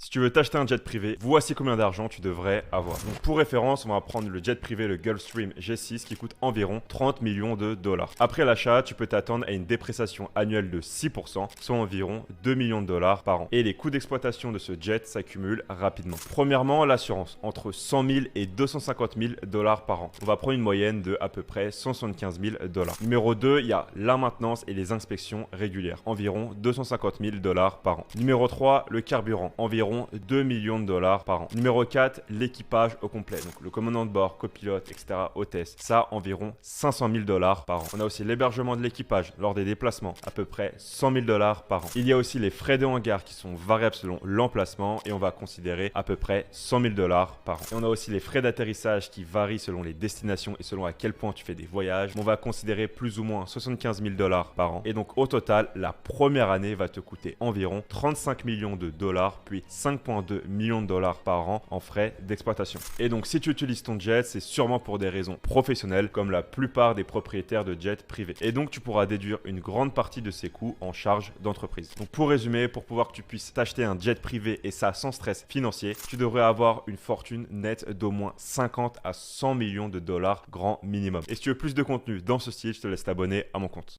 Si tu veux t'acheter un jet privé, voici combien d'argent tu devrais avoir. Donc pour référence, on va prendre le jet privé, le Gulfstream G6 qui coûte environ 30 millions de dollars. Après l'achat, tu peux t'attendre à une dépréciation annuelle de 6%, soit environ 2 millions de dollars par an. Et les coûts d'exploitation de ce jet s'accumulent rapidement. Premièrement, l'assurance, entre 100 000 et 250 000 dollars par an. On va prendre une moyenne de à peu près 175 000 dollars. Numéro 2, il y a la maintenance et les inspections régulières, environ 250 000 dollars par an. Numéro 3, le carburant, environ 2 millions de dollars par an. Numéro 4, l'équipage au complet. Donc le commandant de bord, copilote, etc., hôtesse. Ça, environ 500 000 dollars par an. On a aussi l'hébergement de l'équipage lors des déplacements, à peu près 100 000 dollars par an. Il y a aussi les frais de hangar qui sont variables selon l'emplacement et on va considérer à peu près 100 000 dollars par an. Et on a aussi les frais d'atterrissage qui varient selon les destinations et selon à quel point tu fais des voyages. On va considérer plus ou moins 75 000 dollars par an. Et donc au total, la première année va te coûter environ 35 millions de dollars, puis 5,2 millions de dollars par an en frais d'exploitation. Et donc si tu utilises ton jet, c'est sûrement pour des raisons professionnelles comme la plupart des propriétaires de jets privés. Et donc tu pourras déduire une grande partie de ces coûts en charge d'entreprise. Donc pour résumer, pour pouvoir que tu puisses t'acheter un jet privé et ça sans stress financier, tu devrais avoir une fortune nette d'au moins 50 à 100 millions de dollars grand minimum. Et si tu veux plus de contenu dans ce style, je te laisse t'abonner à mon compte.